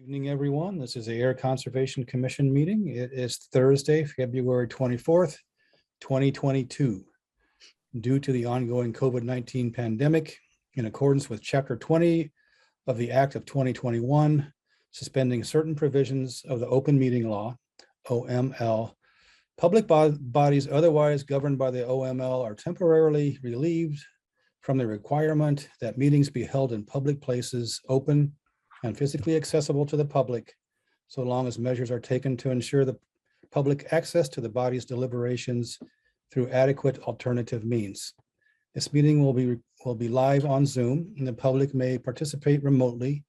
Evening, everyone. This is the Ayer Conservation Commission meeting. It is Thursday, February 24th, 2022. Due to the ongoing COVID-19 pandemic, in accordance with Chapter 20 of the Act of 2021, suspending certain provisions of the Open Meeting Law, OML, public bodies otherwise governed by the OML are temporarily relieved from the requirement that meetings be held in public places, open and physically accessible to the public, so long as measures are taken to ensure the public access to the body's deliberations through adequate alternative means. This meeting will be live on Zoom, and the public may participate remotely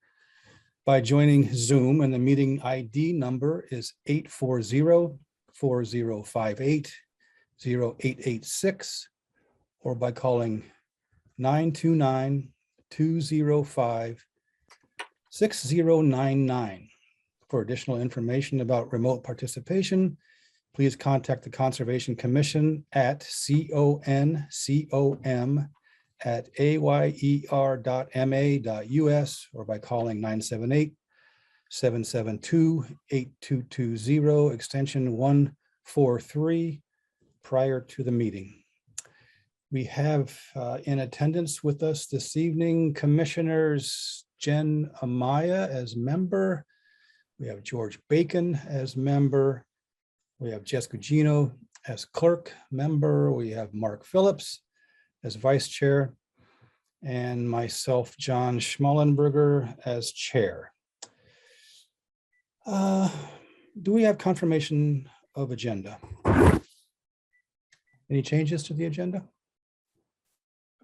by joining Zoom, and the meeting ID number is 840-4058-0886, or by calling 929-205-6099. For additional information about remote participation, please contact the Conservation Commission at concom@ayer.ma.us or by calling 978-772-8220, extension 143, prior to the meeting. We have in attendance with us this evening Commissioners Jen Amaya as member. We have George Bacon as member. We have Jess Gugino as clerk member. We have Mark Phillips as vice chair, and myself, John Schmallenberger, as chair. Do we have confirmation of agenda? Any changes to the agenda?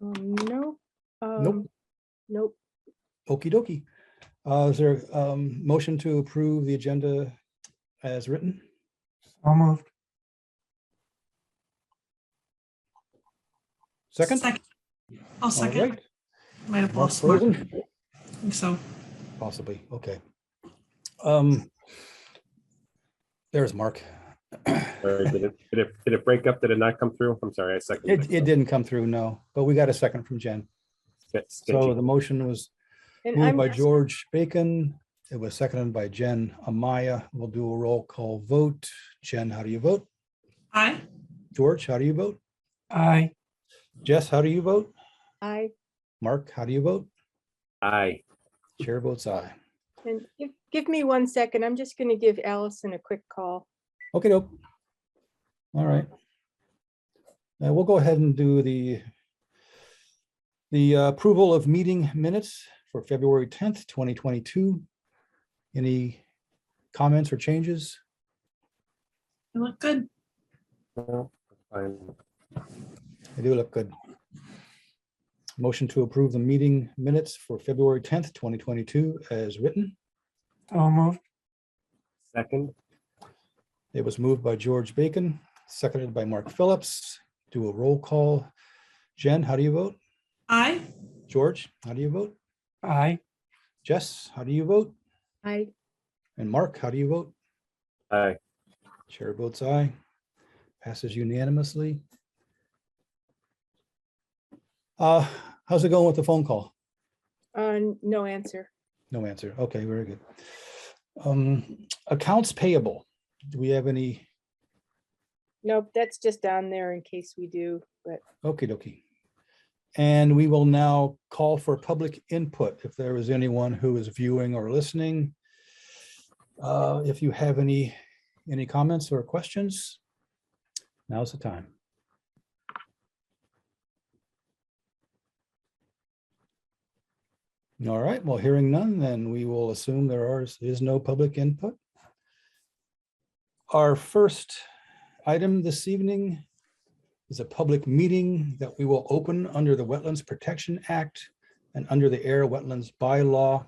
No. Nope. Nope. Okie dokie. Is there a motion to approve the agenda as written? So moved. Second? I'll second. All right. Might have Mark lost Mark. frozen? I think so. Possibly. Okay. There's Mark. Or did it break up? Did it not come through? I'm sorry, I seconded. It didn't come through, no, but we got a second from Jen. So the motion was And moved I'm by George Bacon. It was seconded by Jen Amaya. We'll do a roll call vote. Jen, how do you vote? Aye. George, how do you vote? Aye. Jess, how do you vote? I Mark, how do you vote? Aye. Chair votes aye. and give me 1 second. I'm just going to give Allison a quick call. Okay, doke. All right. We'll go ahead and do the approval of meeting minutes for February 10th, 2022. Any comments or changes? You look good. No, fine. They do look good. Motion to approve the meeting minutes for February 10th, 2022 as written. So moved. Second. It was moved by George Bacon, seconded by Mark Phillips. Do a roll call. Jen, how do you vote? Aye. George, how do you vote? Aye. Jess, how do you vote? I And Mark, how do you vote? Aye. Chair votes aye. Passes unanimously. How's it going with the phone call? no answer. No answer. Okay, very good. Accounts payable. Do we have any? Nope, that's just down there in case we do, but Okie dokie. And we will now call for public input if there is anyone who is viewing or listening. If you have any comments or questions, now's the time. All right, well, hearing none, then we will assume there is no public input. Our first item this evening is a public meeting that we will open under the Wetlands Protection Act and under the Ayer Wetlands Bylaw.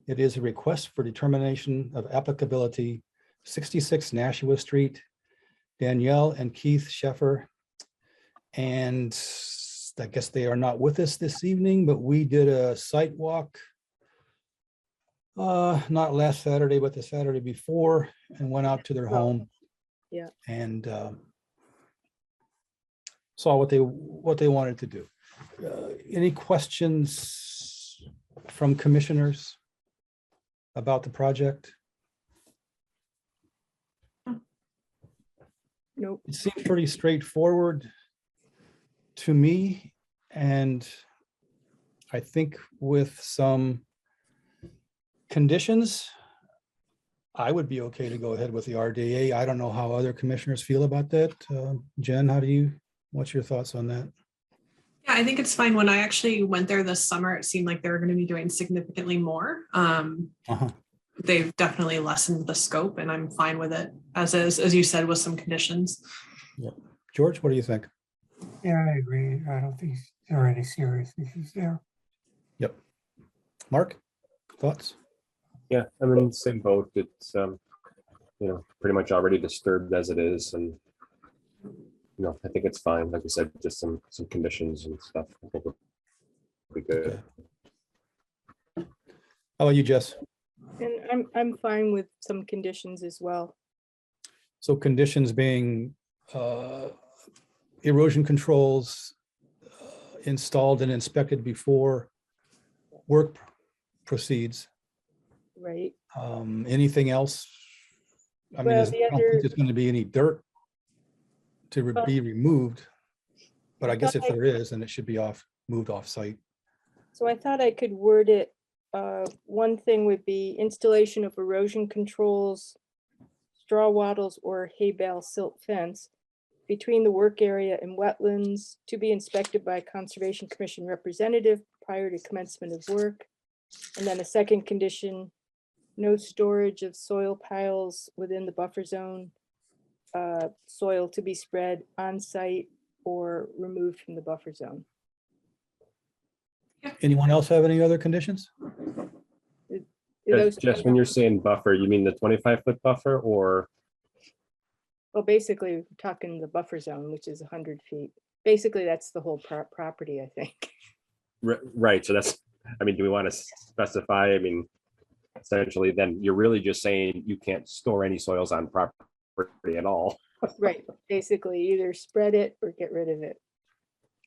It is a request for determination of applicability, 66 Nashua Street, Danielle and Keith Sheffer. And I guess they are not with us this evening, but we did a site walk, not last Saturday, but the Saturday before, and went out to their home. Yeah. And saw what they wanted to do. Any questions from commissioners about the project? Nope. It seemed pretty straightforward to me, and I think with some conditions, I would be okay to go ahead with the RDA. I don't know how other commissioners feel about that. Jen, what's your thoughts on that? Yeah, I think it's fine. When I actually went there this summer, it seemed like they were going to be doing significantly more. Uh-huh. They've definitely lessened the scope, and I'm fine with it as is, as you said, with some conditions. George, what do you think? Yeah, I agree. I don't think there are any serious issues there. Yep. Mark, thoughts? Yeah, I'm in the same boat. It's, pretty much already disturbed as it is. And, I think it's fine. Like I said, just some conditions and stuff. I think it'll be good. Okay. How about you, Jess? And I'm fine with some conditions as well. So conditions being erosion controls installed and inspected before work proceeds. Right. Anything else? I mean, Well, I don't think there's going to be any dirt to be removed, but I guess if there is, then it should be moved off site. So I thought I could word it. One thing would be installation of erosion controls, straw wattles or hay bale silt fence between the work area and wetlands to be inspected by Conservation Commission representative prior to commencement of work. And then a second condition, no storage of soil piles within the buffer zone. Soil to be spread on site or removed from the buffer zone. Anyone else have any other conditions? Just when you're saying buffer, you mean the 25-foot buffer or? Well, basically, we're talking the buffer zone, which is 100 feet. Basically, that's the whole property, I think. Right. So that's, do we want to specify? Essentially, then you're really just saying you can't store any soils on property at all. Right. Basically, either spread it or get rid of it.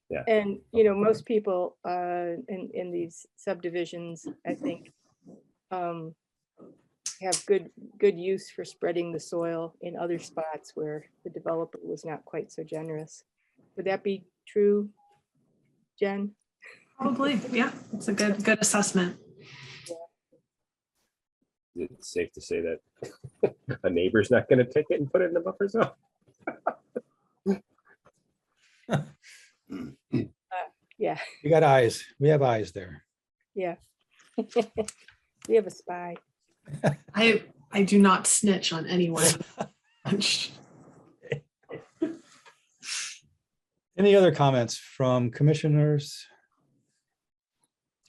Yeah. And, most people in these subdivisions, I think, have good use for spreading the soil in other spots where the developer was not quite so generous. Would that be true, Jen? Probably, yeah. It's a good assessment. It's safe to say that a neighbor's not going to take it and put it in the buffer zone. Yeah, We got eyes. We have eyes there. yeah. We have a spy. I do not snitch on anyone. Any other comments from commissioners?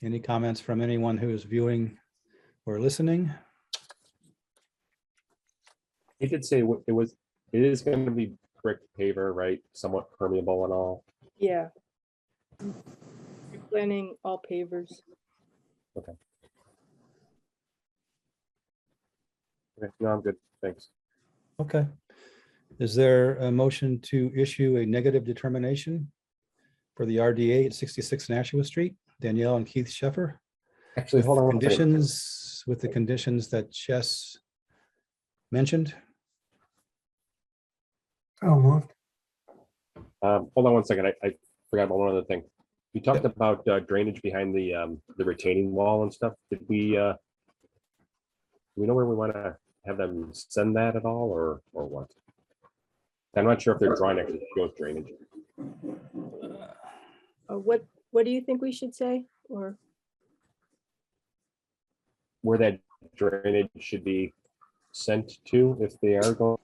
Any comments from anyone who is viewing or listening? He did say it is going to be brick paver, right? Somewhat permeable and all. Yeah. You're planning all pavers. Okay. No, I'm good. Thanks. Okay. Is there a motion to issue a negative determination for the RDA at 66 Nashua Street? Danielle and Keith Sheffer. Actually, With hold on. with the conditions that Jess mentioned. So moved. Hold on one second. I forgot about one other thing. You talked about drainage behind the retaining wall and stuff. Did we do we know where we want to have them send that at all, or what? I'm not sure if their drawing actually shows drainage. What do you think we should say? Or Where that drainage should be sent to if they are going.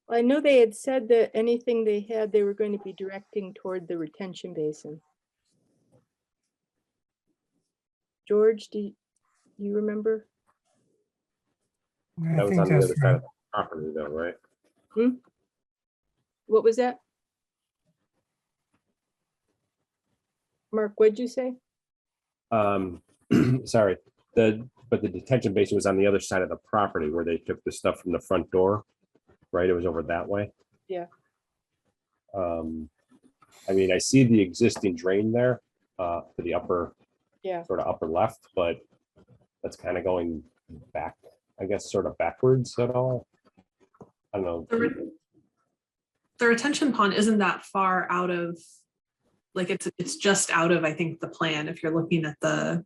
I know they had said that anything they had, they were going to be directing toward the retention basin. George, do you remember? I That was think on the that's other side right. of the property though, right? What was that? Mark, what'd you say? Sorry, but the detention basin was on the other side of the property where they took the stuff from the front door, right? It was over that way. Yeah. I see the existing drain there, to the upper Yeah. sort of upper left, but that's kind of going back, I guess, sort of backwards at all. I don't know. The retention pond isn't that far out of, like, it's just out of, I think, the plan, if you're looking at the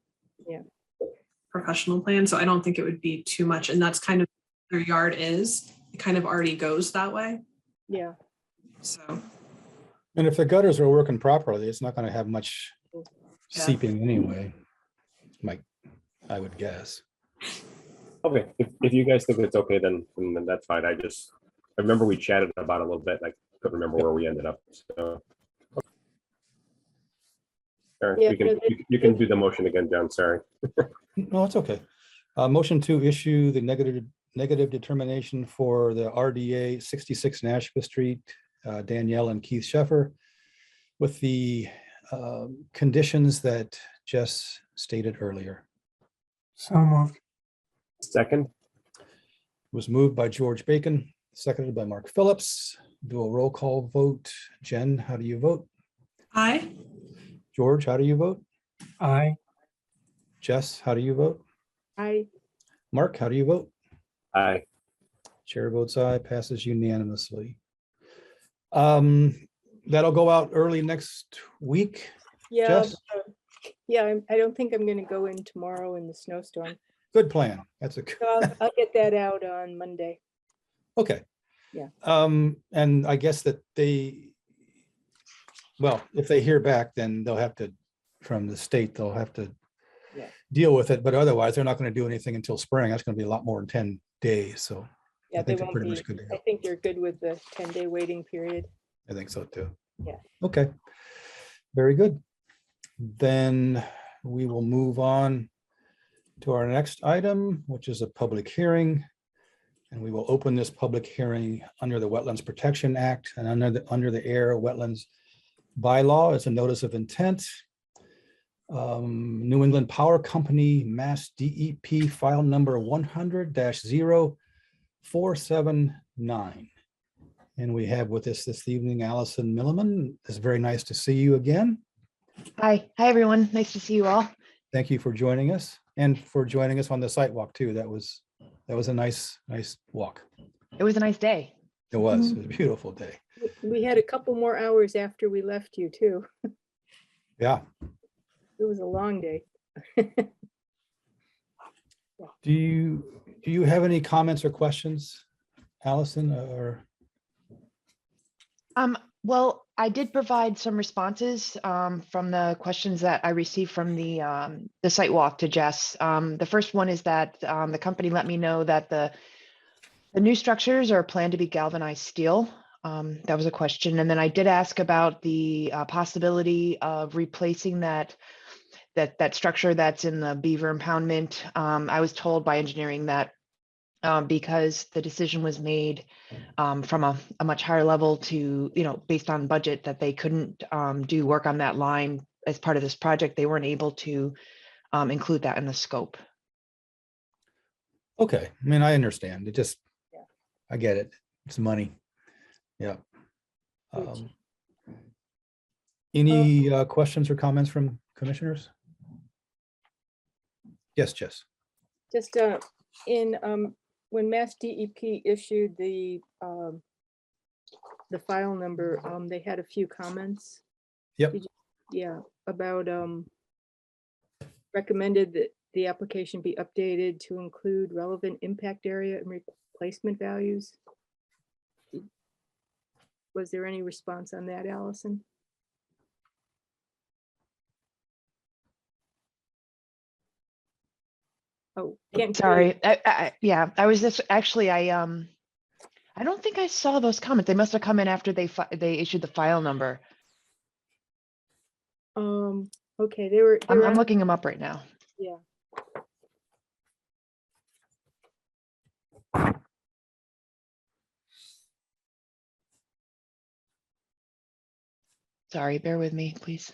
Yeah. professional plan. So I don't think it would be too much. And that's kind of their yard is, it kind of already goes that way. Yeah. So And if the gutters are working properly, it's not gonna have much Yeah. seeping anyway. Mike, I would guess. Okay, if you guys think it's okay, then that's fine. I remember we chatted about it a little bit. And I couldn't remember where we ended up. So. Aaron, Yeah, you can do the motion again, John. Sorry. No, it's okay. Motion to issue the negative determination for the RDA 66 Nashua Street, Danielle and Keith Sheffer, with the conditions that Jess stated earlier. So moved. Second, Was moved by George Bacon, seconded by Mark Phillips. Do a roll call vote. Jen, how do you vote? aye. George, how do you vote? Aye. Jess, how do you vote? I, Mark, how do you vote? aye. Chair votes aye, passes unanimously. That'll go out early next week. yeah, Jess? I don't think I'm gonna go in tomorrow in the snowstorm. Good plan. That's a, So I'll get that out on Monday. okay. Yeah. And I guess that well, if they hear back, then they'll have to, from the state, they'll have to Yeah. deal with it, but otherwise they're not going to do anything until spring. That's going to be a lot more than 10 days. So Yeah, I they think they're won't pretty be, much good to I go. think they're good with the 10-day waiting period. I think so too. Yeah. Okay. Very good. Then we will move on to our next item, which is a public hearing. And we will open this public hearing under the Wetlands Protection Act and under the Ayer Wetlands bylaw as a notice of intent. New England Power Company, Mass DEP, file number 100-0479. And we have with us this evening, Allison Milliman. It's very nice to see you again. Hi everyone. Nice to see you all. Thank you for joining us and for joining us on the site walk too. That was a nice walk. It was a nice day. It was a beautiful day. We had a couple more hours after we left you too. Yeah. It was a long day. Do you have any comments or questions, Allison, or? Well, I did provide some responses from the questions that I received from the site walk to Jess. The first one is that the company let me know that the new structures are planned to be galvanized steel. That was a question. And then I did ask about the possibility of replacing that structure that's in the beaver impoundment. I was told by engineering that because the decision was made from a much higher level to, based on budget, that they couldn't do work on that line as part of this project. They weren't able to include that in the scope. Okay, I mean, I understand. It just, Yeah. I get it. It's money. Yeah. Which- Any questions or comments from commissioners? Yes, Jess. Just when Mass DEP issued the file number, they had a few comments. Yep. Yeah, about recommended that the application be updated to include relevant impact area and replacement values. Was there any response on that, Allison? Oh, can't hear you. Sorry. Yeah, I was just actually, I don't think I saw those comments. They must have come in after they issued the file number. Okay, they were. I'm looking them up right now. Yeah. Sorry, bear with me, please.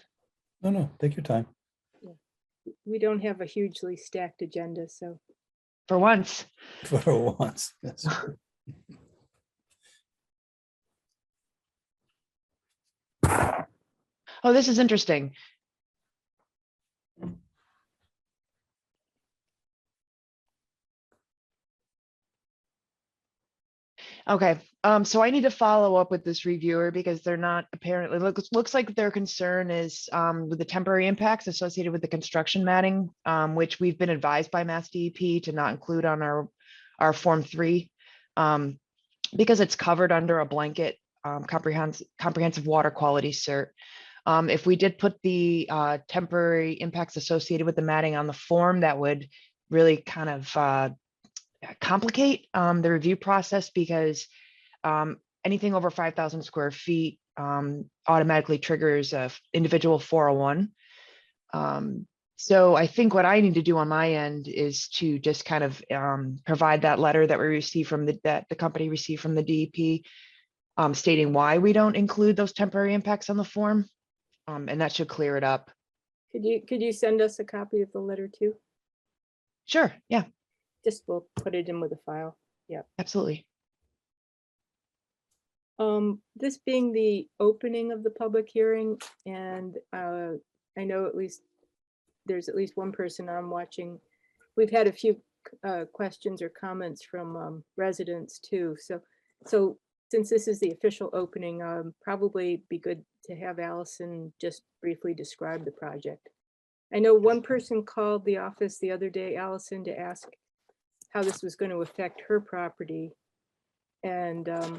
No, take your time. We don't have a hugely stacked agenda, so. For once. For once. Yes. Oh, this is interesting. Okay, so I need to follow up with this reviewer because they're not apparently, looks like their concern is with the temporary impacts associated with the construction matting, which we've been advised by Mass DEP to not include on our Form 3, because it's covered under a blanket comprehensive water quality cert. If we did put the temporary impacts associated with the matting on the form, that would really kind of complicate the review process, because anything over 5,000 square feet automatically triggers a individual 401. So I think what I need to do on my end is to just kind of provide that letter that we received from that the company received from the DEP, stating why we don't include those temporary impacts on the form, and that should clear it up. Could you send us a copy of the letter too? Sure, yeah, Just we'll put it in with the file. absolutely. This being the opening of the public hearing, and I know there's at least one person I'm watching. We've had a few questions or comments from residents too. So since this is the official opening, probably be good to have Allison just briefly describe the project. I know one person called the office the other day, Allison, to ask how this was going to affect her property. And I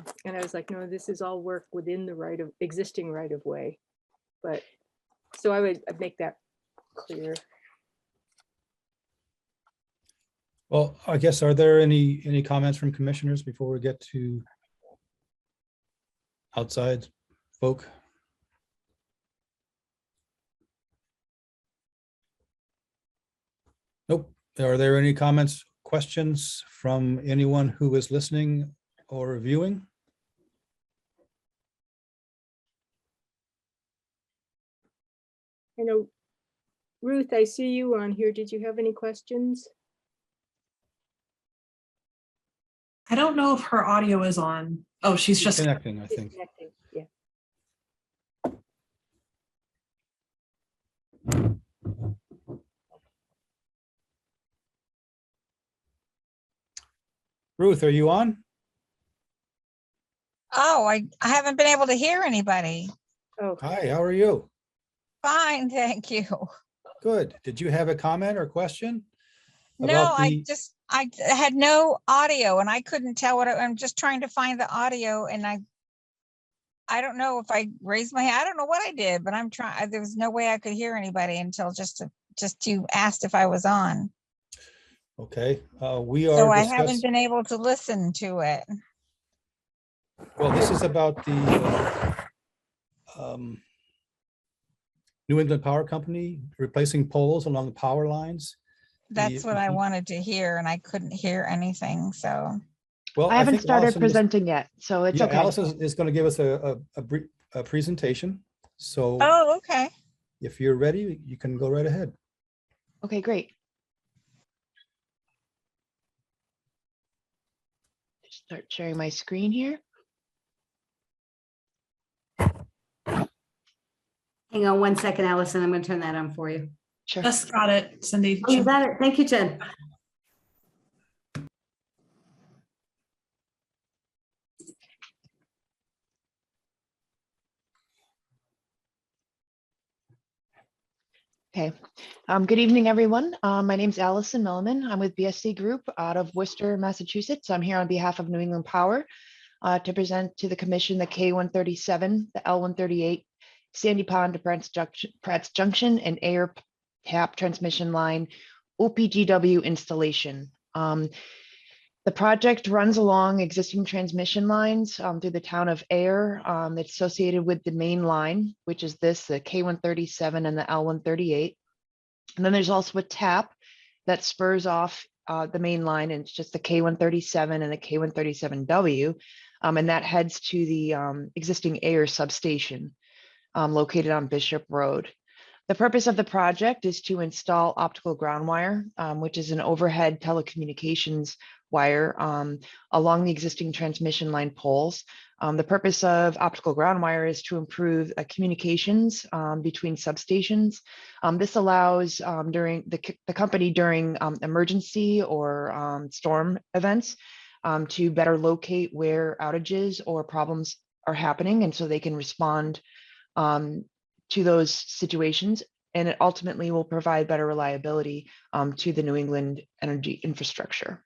was like, no, this is all work within the existing right of way. But so I'd make that clear. Well, I guess, are there any comments from commissioners before we get to outside folk? Nope. Are there any comments, questions from anyone who is listening or viewing? I know, Ruth, I see you on here. Did you have any questions? I don't know if her audio is on. Oh, she's just, Connecting, I think. Disconnecting, yeah. Ruth, are you on? Oh, I haven't been able to hear anybody. Oh, Hi, how are you? Fine, thank you. Good. Did you have a comment or question? No, About I had no audio and I couldn't tell I'm just trying to find the audio, and I don't know if I raised my hand. I don't know what I did, but I'm trying. There was no way I could hear anybody until just you asked if I was on. Okay, we So are I haven't discussing, been able to listen to it. well, this is about the New England Power Company replacing poles along the power lines. That's what I wanted to hear, and I couldn't hear anything. So, Well, I haven't think started Allison is- presenting yet, so it's yeah, okay. Allison is going to give us a presentation. So oh, okay. if you're ready, you can go right ahead. Okay, great. Start sharing my screen here. Hang on one second, Allison. I'm going to turn that on for you. Sure. just got it, Cindy. Oh, you got it. Thank you, Jen. Okay. Good evening, everyone. My name's Allison Milliman. I'm with BSC Group out of Worcester, Massachusetts. I'm here on behalf of New England Power to present to the commission the K137, the L138, Sandy Pond to Pratt's Junction, and Ayer tap transmission line OPGW installation. The project runs along existing transmission lines through the town of Ayer. It's associated with the main line, which is the K137 and the L138. And then there's also a tap that spurs off the main line, and it's just the K137 and the K137W. And that heads to the existing Ayer substation located on Bishop Road. The purpose of the project is to install optical ground wire, which is an overhead telecommunications wire along the existing transmission line poles. The purpose of optical ground wire is to improve communications between substations. This allows during the company during emergency or storm events to better locate where outages or problems are happening, and so they can respond to those situations. And it ultimately will provide better reliability to the New England energy infrastructure.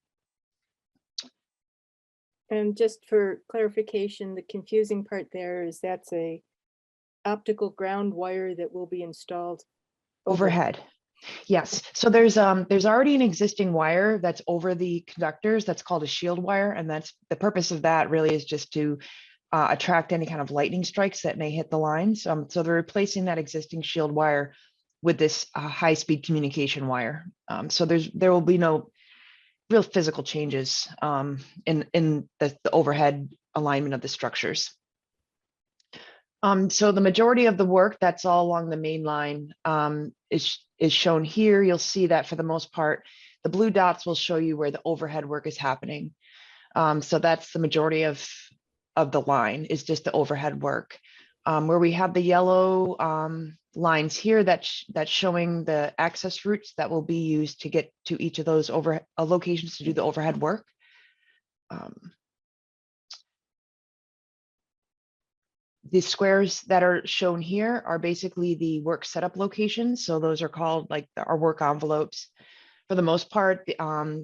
And just for clarification, the confusing part there is that's a optical ground wire that will be installed Overhead. Yes, so there's already an existing wire that's over the conductors that's called a shield wire, and that's the purpose of that really is just to attract any kind of lightning strikes that may hit the lines. So they're replacing that existing shield wire with this high-speed communication wire. So there will be no real physical changes in the overhead alignment of the structures. So the majority of the work that's all along the main line is shown here. You'll see that for the most part, the blue dots will show you where the overhead work is happening. So that's the majority of the line is just the overhead work. Where we have the yellow lines here, that's showing the access routes that will be used to get to each of those locations to do the overhead work. The squares that are shown here are basically the work setup locations. So those are called like our work envelopes. For the most part,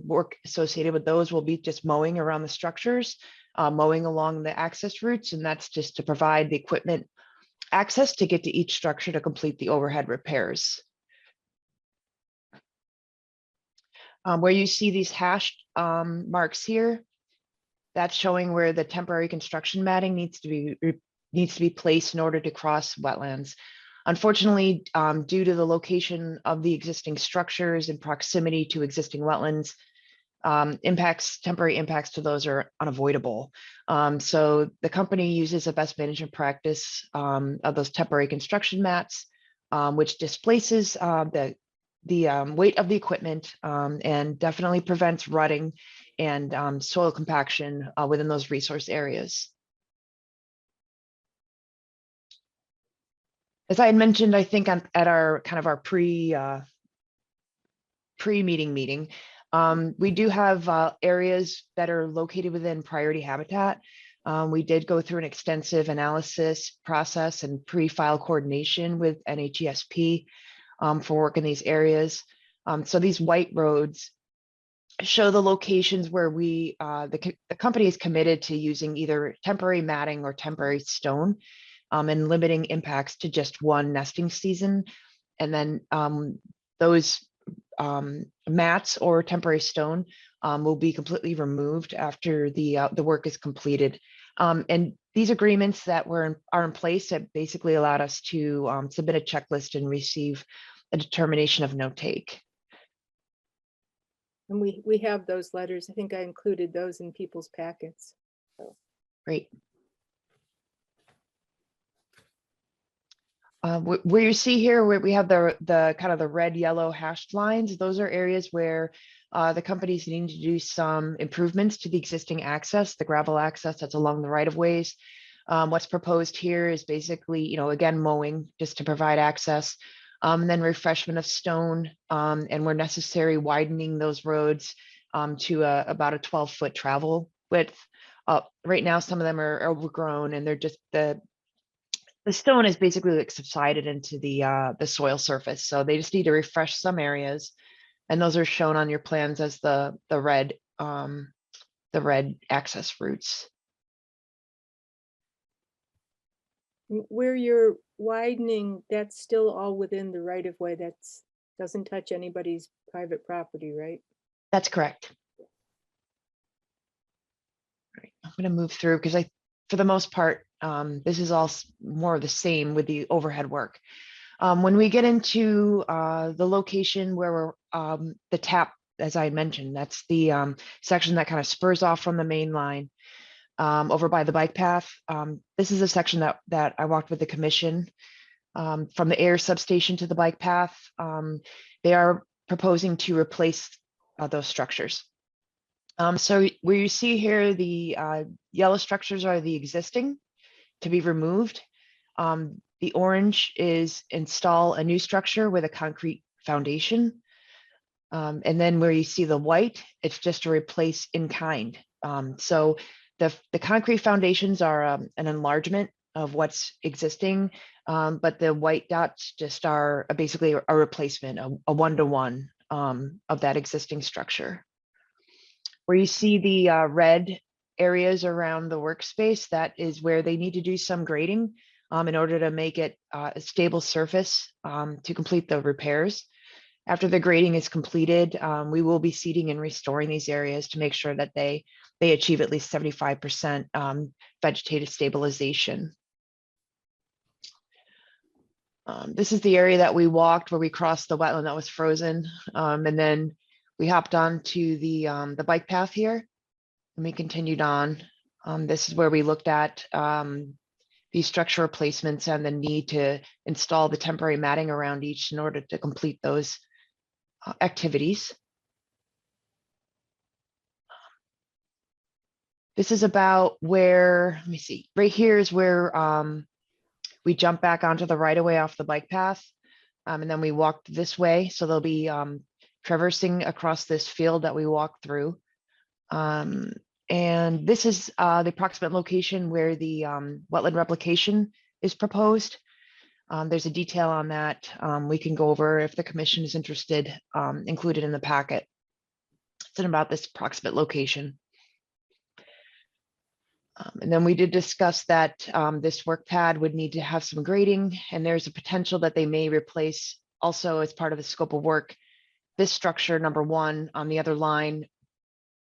work associated with those will be just mowing around the structures, mowing along the access routes, and that's just to provide the equipment access to get to each structure to complete the overhead repairs. Where you see these hashed marks here, that's showing where the temporary construction matting needs to be placed in order to cross wetlands. Unfortunately, due to the location of the existing structures and proximity to existing wetlands, temporary impacts to those are unavoidable. So the company uses a best management practice of those temporary construction mats, which displaces the weight of the equipment and definitely prevents rutting and soil compaction within those resource areas. As I had mentioned, I think at our kind of our pre-meeting meeting, we do have areas that are located within priority habitat. We did go through an extensive analysis process and pre-file coordination with NHESP for work in these areas. So these white roads show the locations where the company is committed to using either temporary matting or temporary stone and limiting impacts to just one nesting season. And then those mats or temporary stone will be completely removed after the work is completed. And these agreements that are in place have basically allowed us to submit a checklist and receive a determination of no take. And we have those letters. I think I included those in people's packets. So. Great. Where you see here, where we have the kind of the red, yellow hashed lines, those are areas where the company's needing to do some improvements to the existing access, the gravel access that's along the right of ways. What's proposed here is basically, again, mowing just to provide access, and then refreshment of stone, and where necessary, widening those roads to about a 12-foot travel width. Right now, some of them are overgrown, and they're just the stone is basically like subsided into the soil surface. So they just need to refresh some areas, and those are shown on your plans as the red access routes. Where you're widening, that's still all within the right of way. That's doesn't touch anybody's private property, right? That's correct. Right. I'm going to move through because for the most part, this is all more of the same with the overhead work. When we get into the location where we're the tap, as I mentioned, that's the section that kind of spurs off from the main line over by the bike path. This is a section that I walked with the commission from the Ayer substation to the bike path. They are proposing to replace those structures. So where you see here, the yellow structures are the existing to be removed. The orange is install a new structure with a concrete foundation. And then where you see the white, it's just to replace in kind So the concrete foundations are an enlargement of what's existing, but the white dots just are basically a replacement, a one-to-one of that existing structure. Where you see the red areas around the workspace, that is where they need to do some grading in order to make it a stable surface to complete the repairs. After the grading is completed, we will be seeding and restoring these areas to make sure that they achieve at least 75% vegetative stabilization. This is the area that we walked where we crossed the wetland that was frozen. And then we hopped on to the bike path here and we continued on. This is where we looked at these structure replacements and the need to install the temporary matting around each in order to complete those activities. This is about where, let me see, right here is where we jump back onto the right of way off the bike path. And then we walked this way. So they'll be traversing across this field that we walked through. And this is the approximate location where the wetland replication is proposed. There's a detail on that we can go over if the commission is interested, included in the packet. It's in about this approximate location. And then we did discuss that this work pad would need to have some grading, and there's a potential that they may replace also as part of the scope of work this structure number 1 on the other line,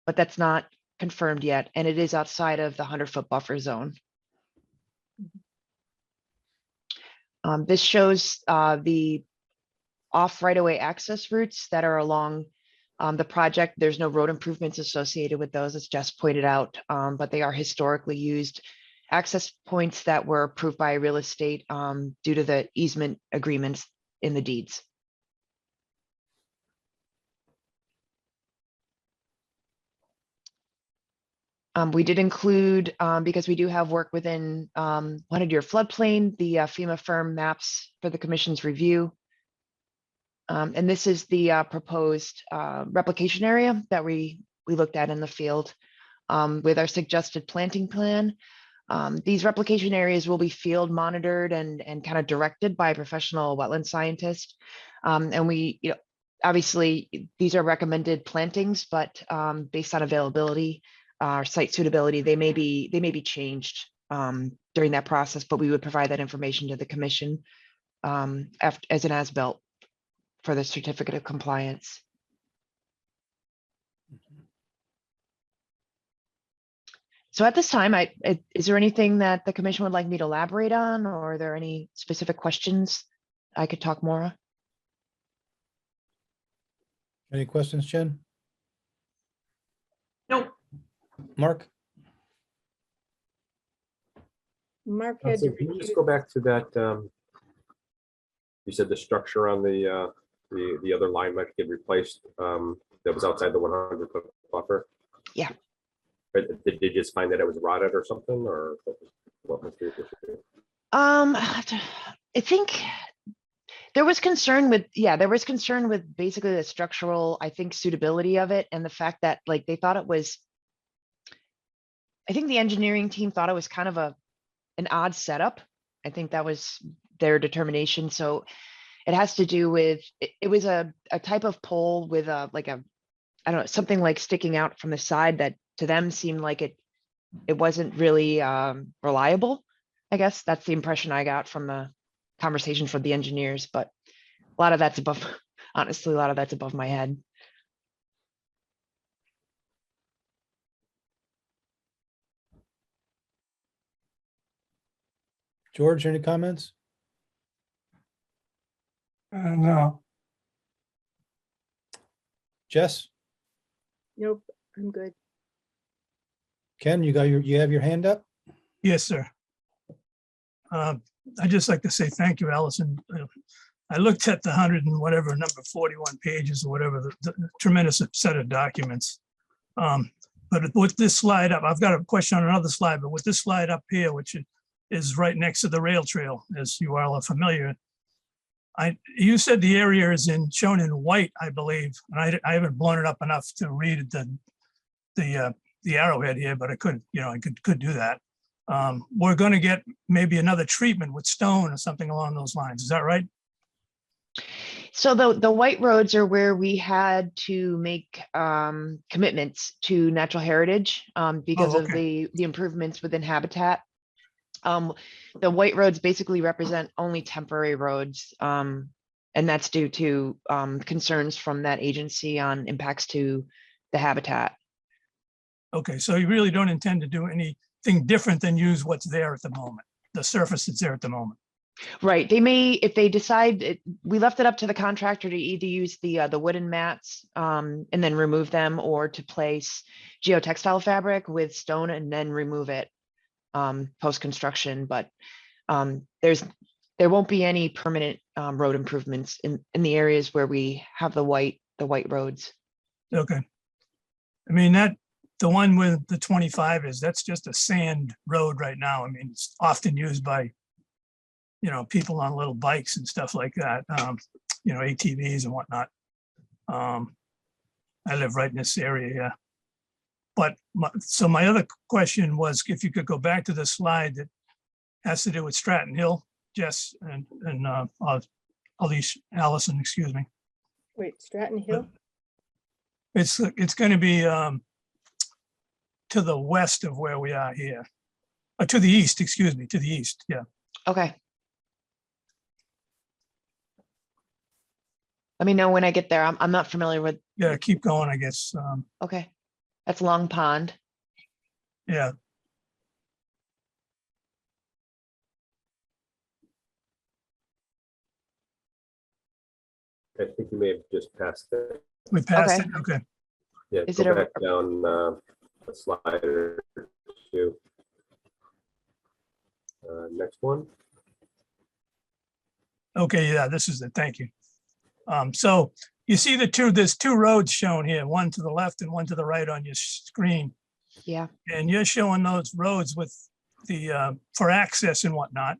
but that's not confirmed yet, and it is outside of the 100-foot buffer zone. This shows the off right-of-way access routes that are along the project. There's no road improvements associated with those, as Jess pointed out, but they are historically used access points that were approved by real estate due to the easement agreements in the deeds. We did include, because we do have work within 100-year floodplain, the FEMA firm maps for the commission's review. And this is the proposed replication area that we looked at in the field with our suggested planting plan. These replication areas will be field monitored and kind of directed by a professional wetland scientist. And we, obviously these are recommended plantings, but based on availability, our site suitability, they may be changed during that process, but we would provide that information to the commission as an as-built for the certificate of compliance. So at this time, is there anything that the commission would like me to elaborate on, or are there any specific questions I could talk more on? Any questions, Jen? Nope. Mark? Mark had to Can you just recuse. go back to that? You said the structure on the other line might get replaced. That was outside the 100-foot buffer. Yeah. But did they just find that it was rotted or something, or what was the issue? I think there was concern with, basically the structural, I think, suitability of it, and the fact that like they thought it was, I think the engineering team thought it was kind of an odd setup. I think that was their determination. So it has to do with, it was a type of pole with I don't know, something like sticking out from the side that to them seemed like it wasn't really reliable. I guess that's the impression I got from the conversation from the engineers, but a lot of that's above, honestly, a lot of that's above my head. George, any comments? No, Jess? Nope, I'm good. Ken, you have your hand up? Yes, sir. I'd just like to say thank you, Allison. I looked at the 100 and whatever, number 41 pages or whatever, the tremendous set of documents. But with this slide up, I've got a question on another slide, but with this slide up here, which is right next to the rail trail, as you all are familiar, you said the area is shown in white, I believe, and I haven't blown it up enough to read the the arrowhead here, but I could, I could do that. We're going to get maybe another treatment with stone or something along those lines. Is that right? So the white roads are where we had to make commitments to natural heritage because of okay. the improvements within habitat. The white roads basically represent only temporary roads. And that's due to concerns from that agency on impacts to the habitat. Okay, so you really don't intend to do anything different than use what's there at the moment, the surface that's there at the moment. Right. They may, if they decide, we left it up to the contractor to either use the wooden mats and then remove them, or to place geotextile fabric with stone and then remove it post-construction. But there won't be any permanent road improvements in the areas where we have the white roads. Okay. I mean, the one with the 25 that's just a sand road right now. I mean, it's often used by, people on little bikes and stuff like that, ATVs and whatnot. I live right in this area, yeah. But so my other question was, if you could go back to the slide that has to do with Stratton Hill, Jess and Elise, Allison, excuse me. Wait, Stratton Hill? It's going to be to the west of where we are here, or to the east, excuse me, to the east. Yeah. Okay. Let me know when I get there. I'm not familiar with. Yeah. Keep going, I guess. Okay. That's Long Pond. Yeah. I think you may have just passed that. We passed Okay. it. Okay. Yeah, Is go it a- back down a slide or two. Next one. Okay. Yeah. This is it. Thank you. So you see there's two roads shown here, one to the left and one to the right on your screen. Yeah. And you're showing those roads with the, for access and whatnot.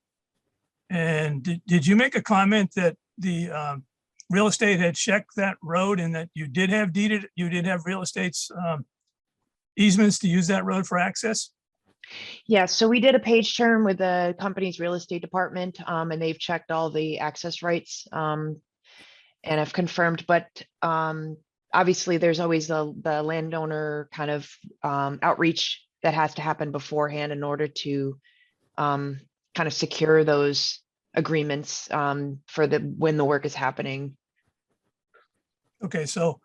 And did you make a comment that the real estate had checked that road and that you did have real estate's easements to use that road for access? Yeah, so we did a page turn with the company's real estate department, and they've checked all the access rights and have confirmed, but obviously there's always the landowner kind of outreach that has to happen beforehand in order to kind of secure those agreements for when the work is happening. Okay, so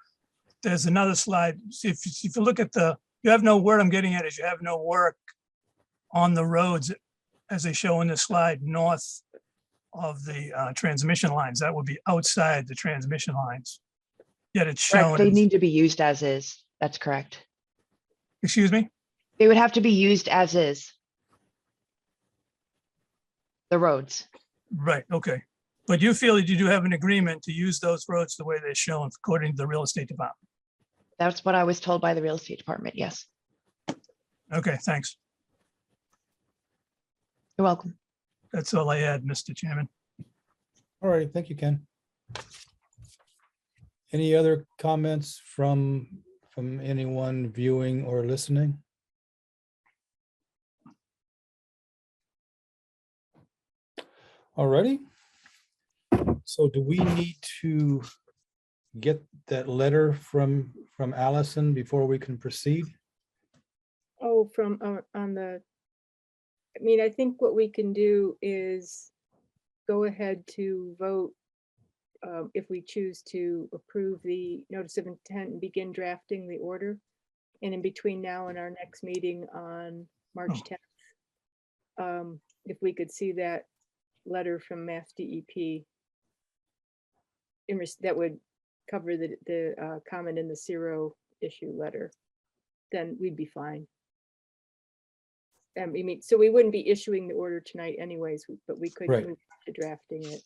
there's another slide. If you look at you have no work, I'm getting at is you have no work on the roads as they show in the slide north of the transmission lines. That would be outside the transmission lines. Yet it's Correct, shown. they need to be used as is. That's correct. Excuse me? They would have to be used as is. The roads. Right, okay. But you feel that you do have an agreement to use those roads the way they're shown according to the real estate department? That's what I was told by the real estate department. Yes. Okay, thanks. You're welcome. That's all I had, Mr. Chairman. All right, thank you, Ken. Any other comments from anyone viewing or listening? All righty. So do we need to get that letter from Allison before we can proceed? Oh, from on the, I mean, I think what we can do is go ahead to vote if we choose to approve the notice of intent and begin drafting the order. And in between now and our next meeting on March 10th, if we could see that letter from Mass DEP that would cover the comment in the zero issue letter, then we'd be fine. I mean, so we wouldn't be issuing the order tonight anyways, but we could Right. move to drafting it.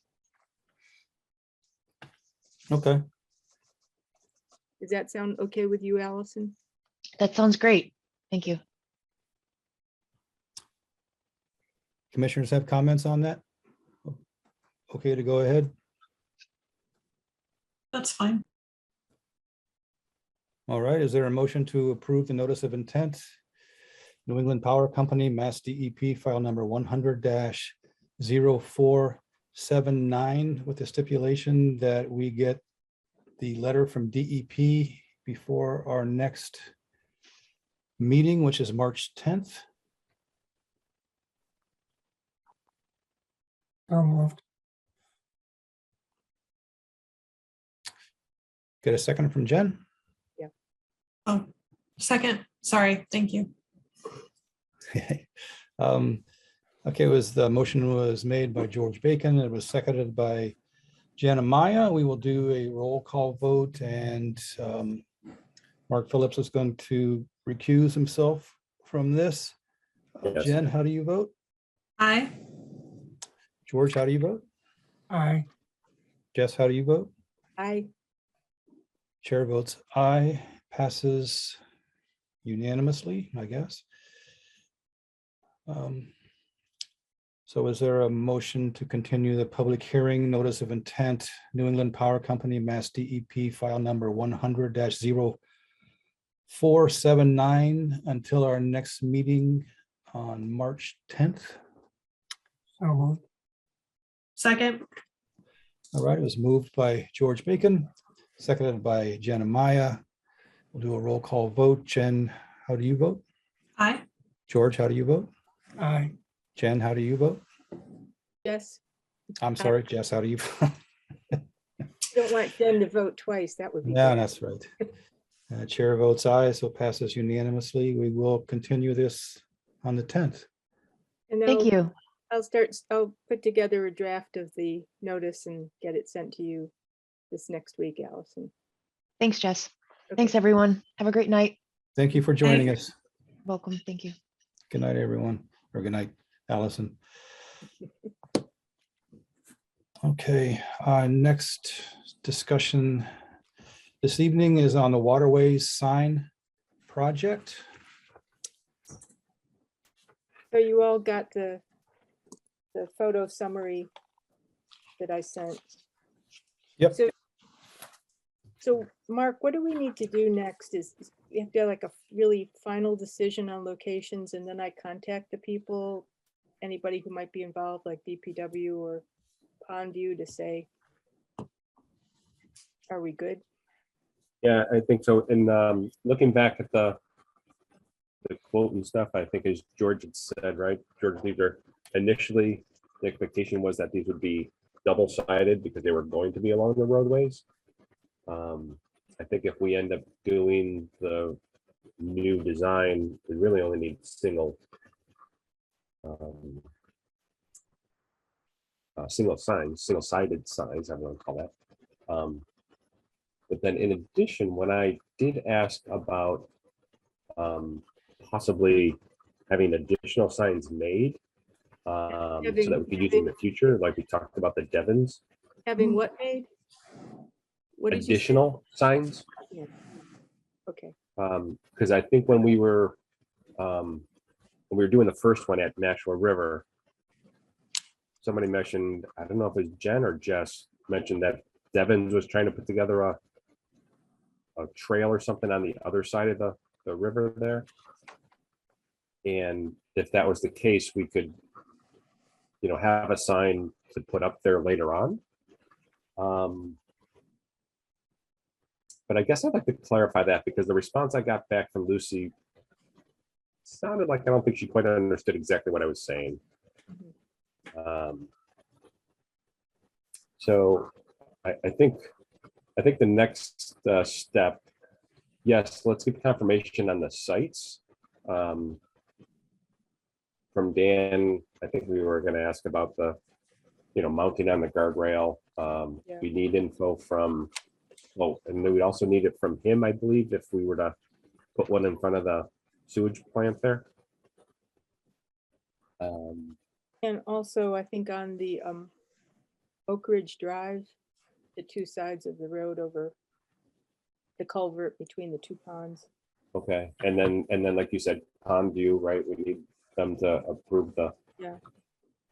Okay, Does that sound okay with you, Allison? That sounds great. Thank you. commissioners have comments on that? Okay to go ahead? That's fine. All right, is there a motion to approve the notice of intent? New England Power Company, Mass DEP, file number 100-0479, with the stipulation that we get the letter from DEP before our next meeting, which is March 10th. So moved. Get a second from Jen? Oh, second, sorry, thank you. Okay, the motion was made by George Bacon. It was seconded by Jana Maya. We will do a roll call vote, and Mark Phillips is going to recuse himself from this. Yes. Jen, how do you vote? Aye. George, how do you vote? Aye. Jess, how do you vote? I, Chair votes aye, passes unanimously, I guess. So is there a motion to continue the public hearing, notice of intent, New England Power Company, Mass DEP, file number 100-0479 until our next meeting on March 10th? So moved. Second, All right, it was moved by George Bacon, seconded by Jen Maya. We'll do a roll call vote. Jen, how do you vote? aye. George, how do you vote? Aye. Jen, how do you vote? yes, I'm sorry, Jess, how do you vote? don't want Jen to vote twice. That would be. Yeah, bad. that's right. Chair votes aye, so passes unanimously. We will continue this on the 10th. And Thank you. I'll put together a draft of the notice and get it sent to you this next week, Allison. Thanks, Jess. Okay. Thanks, everyone. Have a great night. Thank you for joining us. Welcome. Thank you. Good night, everyone, or good night, Allison. Okay, next discussion this evening is on the waterways sign project. So you all got the photo summary that I sent. Yep. So Mark, what do we need to do next? Is we have to have like a really final decision on locations, and then I contact the people, anybody who might be involved, like DPW or Pondview, to say, are we good? Yeah, I think so. And looking back at the quote and stuff, I think as George had said, right, George, these are initially, the expectation was that these would be double-sided because they were going to be along the roadways. I think if we end up doing the new design, we really only need single single-sided signs, I want to call that. But then in addition, when I did ask about possibly having additional signs made so that we could use in the future, like we talked about the Devons, Having what made? What did you say? additional signs. Yeah. Okay, Because I think when we were doing the first one at Nashua River, somebody mentioned, I don't know if it was Jen or Jess, mentioned that Devons was trying to put together a trail or something on the other side of the river there. And if that was the case, we could, have a sign to put up there later on. But I guess I'd like to clarify that, because the response I got back from Lucy sounded like I don't think she quite understood exactly what I was saying. So I think the next step, yes, let's get confirmation on the sites. From Dan, I think we were going to ask about the, mounting on the guardrail. Yeah. We need info from, and we also need it from him, I believe, if we were to put one in front of the sewage plant there. and also I think on the Oak Ridge Drive, the two sides of the road over the culvert between the two ponds. Okay, and then like you said, Pondview, right? We need them to approve the Yeah.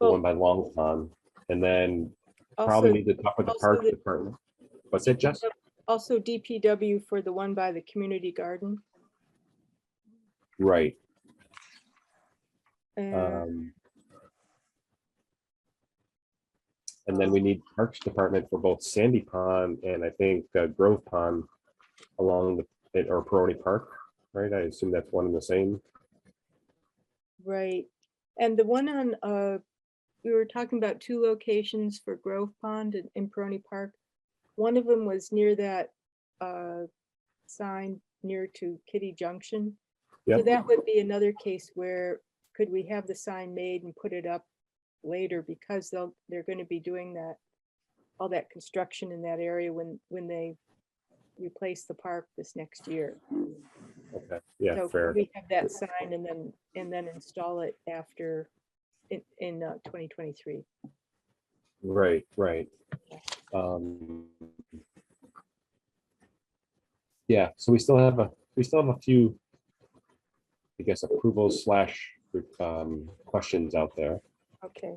the Well, one by Long Pond, and then also, probably need to talk with the also park the- department. What's it, Jess? Also DPW for the one by the community garden. Right. And And then we need Parks Department for both Sandy Pond and I think Grove Pond along the, or Peroni Park, right? I assume that's one and the same. right. And the one on, we were talking about 2 locations for Grove Pond and in Peroni Park. One of them was near that sign near to Kitty Junction. So Yep. that would be another case where could we have the sign made and put it up later, because they're going to be doing that, all that construction in that area when they replace the park this next year. Okay, yeah, So fair. could we have that sign and then install it after in 2023. Right, right. Yeah, so we still have a few, I guess, approvals slash questions out there. Okay.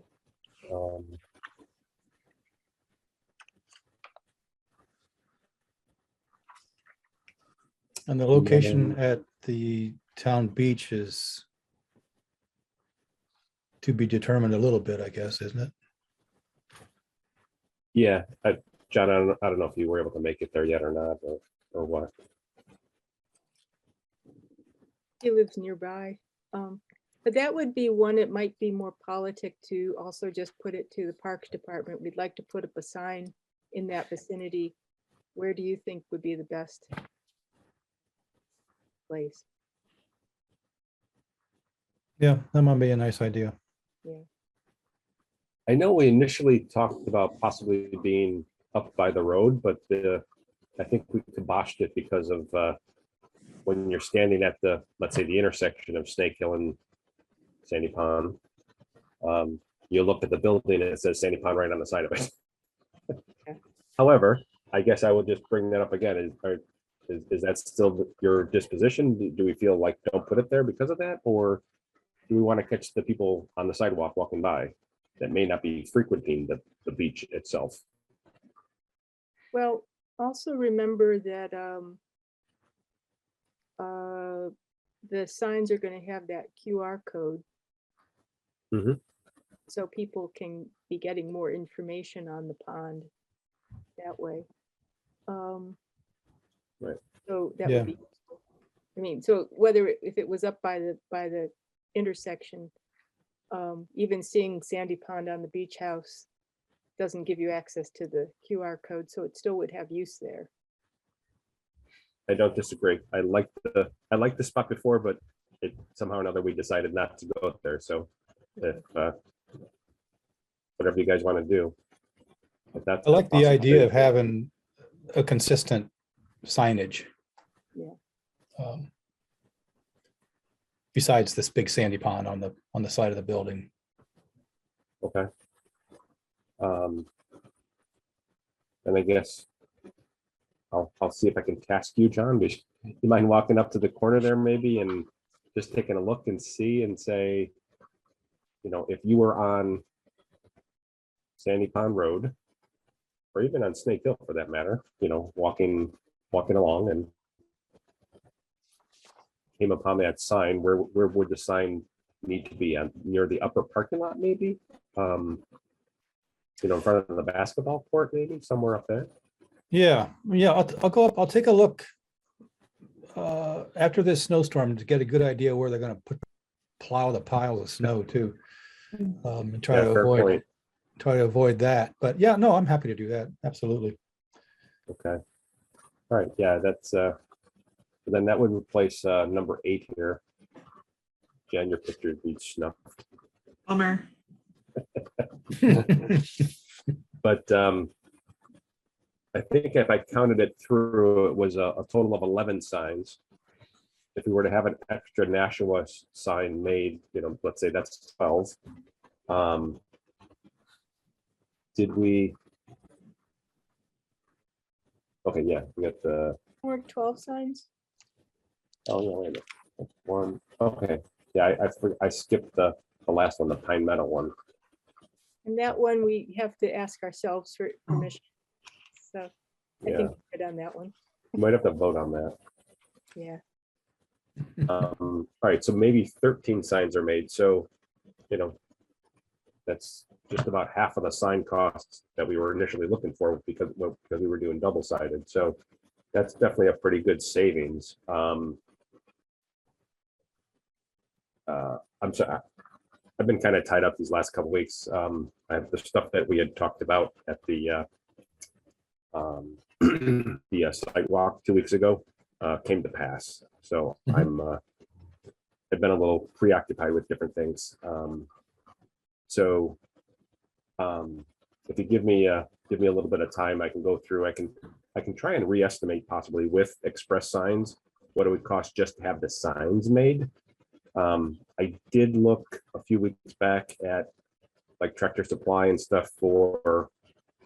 And the location at the town beach is to be determined a little bit, I guess, isn't it? Yeah, John, I don't know if you were able to make it there yet or not, or what. He lives nearby. But that would be one, it might be more politic to also just put it to the Parks Department. We'd like to put up a sign in that vicinity. Where do you think would be the best place? Yeah, that might be a nice idea. Yeah. I know we initially talked about possibly being up by the road, but I think we kiboshed it because of when you're standing at the, let's say, the intersection of Snake Hill and Sandy Pond, you look at the building and it says Sandy Pond right on the side of it. Okay. However, I guess I will just bring that up again. Is that still your disposition? Do we feel like don't put it there because of that? Or do we want to catch the people on the sidewalk walking by that may not be frequenting the beach itself? Well, also remember that the signs are going to have that QR code. Mhm. So people can be getting more information on the pond that way. Right. So that Yeah. would be, I mean, so whether if it was up by the intersection, even seeing Sandy Pond on the beach house doesn't give you access to the QR code, so it still would have use there. I don't disagree. I liked the spot before, but it somehow or another we decided not to go up there. So if whatever you guys want to do. If that's I like the a idea of possibility. having a consistent signage. Yeah. Besides this big sandy pond on the side of the building. Okay. And I guess I'll see if I can task you, John. Do you mind walking up to the corner there maybe and just taking a look and see and say, you know, if you were on Sandy Pond Road, or even on Snake Hill for that matter, you know, walking along and came upon that sign, where would the sign need to be? On near the upper parking lot, maybe? You know, in front of the basketball court, maybe somewhere up there. Yeah, I'll go up, I'll take a look after this snowstorm to get a good idea where they're gonna plow the piles of snow too. And try Yeah, to fair point. avoid that. But yeah, no, I'm happy to do that. Absolutely. Okay. All right. Yeah, that's then that would replace number 8 here. Jen, your picture reads snuff. Bummer. But I think if I counted it through, it was a total of 11 signs. If we were to have an extra Nashua sign made, you know, let's say that's 12. Did we? Okay, yeah, we got the. Or 12 signs? Oh yeah, wait a minute. That's one. Okay, yeah, I skipped the last one, the Pine Meadow one. And that one we have to ask ourselves for permission. So I Yeah, think we're good on that one. we might have to vote on that. Yeah. All right, so maybe 13 signs are made, so, you know, that's just about half of the sign costs that we were initially looking for because we were doing double-sided, so that's definitely a pretty good savings. I'm sorry, I've been kind of tied up these last couple weeks. I have the stuff that we had talked about at the the site walk 2 weeks ago came to pass. So Mhm. I've been a little preoccupied with different things. So if you give me a little bit of time, I can go through. I can try and re-estimate possibly with express signs what it would cost just to have the signs made. I did look a few weeks back at like Tractor Supply and stuff for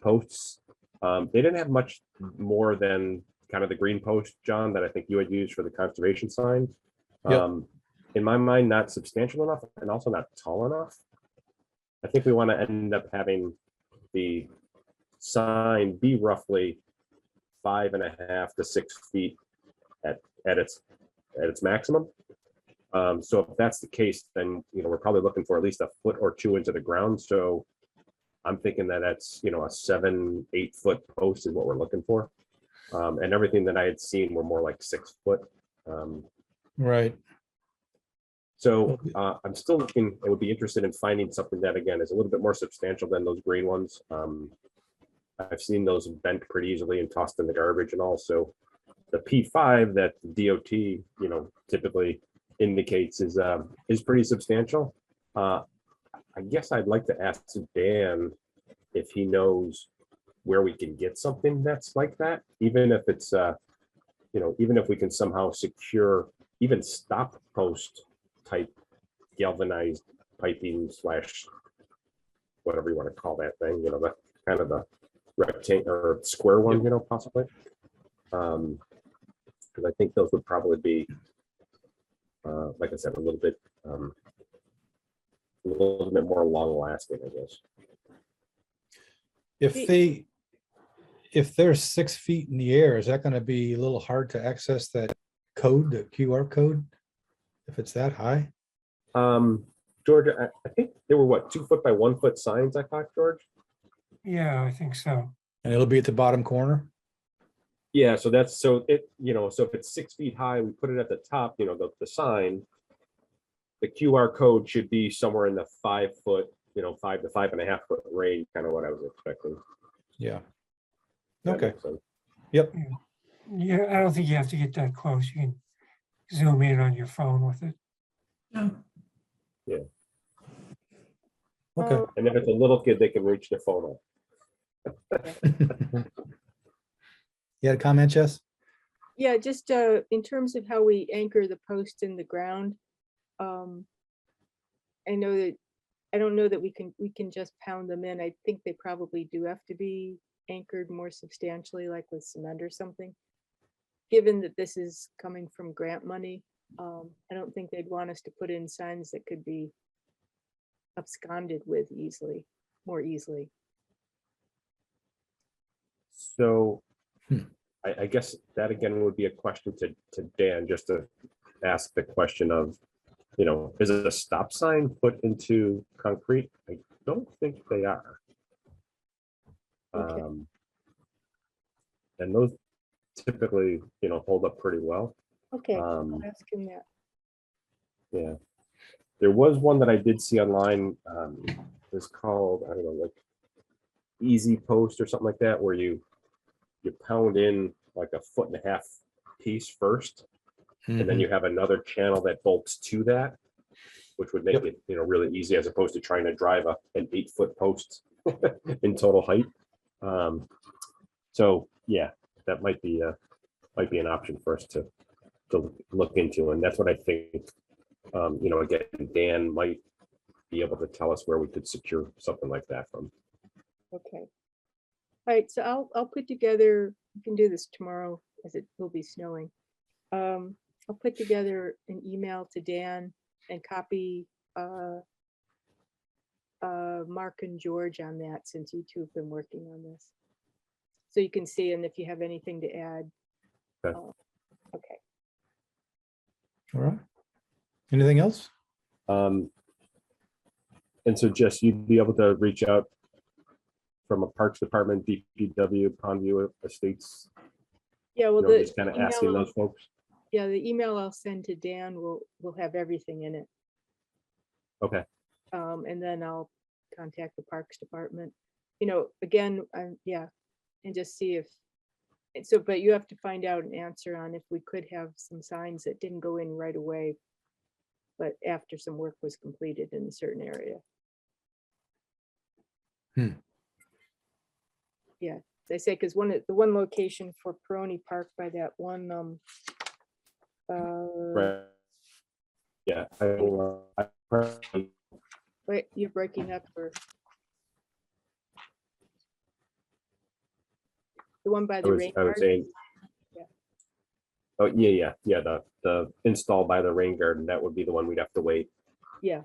posts. They didn't have much more than kind of the green post, John, that I think you had used for the conservation sign. Yep. In my mind, not substantial enough and also not tall enough. I think we want to end up having the sign be roughly 5.5 to 6 feet at its maximum. So if that's the case, then we're probably looking for at least a foot or two into the ground. So I'm thinking that that's a 7-8 foot post is what we're looking for. And everything that I had seen were more like 6 foot. Right. So I'm still looking. I would be interested in finding something that again is a little bit more substantial than those green ones. I've seen those bent pretty easily and tossed in the garbage and all. So the P5 that the DOT typically indicates is pretty substantial. I guess I'd like to ask Dan if he knows where we can get something that's like that, even if it's even if we can somehow secure even stop post type galvanized piping / whatever you want to call that thing, the kind of the rectangle or square one, possibly. Because I think those would probably be like I said, a little bit more long lasting, I guess. If they're 6 feet in the air, is that going to be a little hard to access that code, the QR code? If it's that high? Georgia, I think they were what, 2 foot by 1 foot signs, I thought, George? Yeah, I think so. And it'll be at the bottom corner? Yeah, so that's so if it's 6 feet high, we put it at the top, the sign. The QR code should be somewhere in the 5 foot, 5 to 5.5 foot range, kind of what I was expecting. Yeah. That Okay. makes sense. Yep. Yeah, I don't think you have to get that close. You can zoom in on your phone with it. Yeah. Okay. And if it's a little kid, they can reach their phone up. You had a comment, Jess? Yeah, just in terms of how we anchor the post in the ground. I don't know that we can just pound them in. I think they probably do have to be anchored more substantially, like with cement or something. Given that this is coming from grant money, I don't think they'd want us to put in signs that could be absconded with more easily. So I guess that again would be a question to Dan, just to ask the question of, is it a stop sign put into concrete? I don't think they are. Okay. And those typically, hold up pretty well. Okay, I'll ask him that. Yeah. There was one that I did see online. It was called, I don't know, like Easy Post or something like that, where you pound in like a 1.5 foot piece first, and then you have another channel that bolts to that, which would make it really easy as opposed to trying to drive an 8 foot post in total height. So yeah, that might be an option for us to look into, and that's what I think. Again, Dan might be able to tell us where we could secure something like that from. Okay. All right, so I'll put together, we can do this tomorrow as it will be snowing. I'll put together an email to Dan and copy Mark and George on that, since you two have been working on this. So you can see, and if you have anything to add. Okay. Okay. All right. Anything else? And so Jess, you'd be able to reach out from a Parks Department, DPW, Pondview Estates, Yeah, well, just kind of asking those folks. Yeah, the email I'll send to Dan will have everything in it. Okay. And then I'll contact the Parks Department, you know, again, yeah, and just see if, so, but you have to find out an answer on if we could have some signs that didn't go in right away, but after some work was completed in a certain area. Yeah, they say, because the one location for Peroni Park by that one, Right. Yeah. wait, you're breaking up, or the one by the rain I was garden? saying. Yeah. Oh, yeah. The install by the rain garden, that would be the one we'd have to wait. Yeah.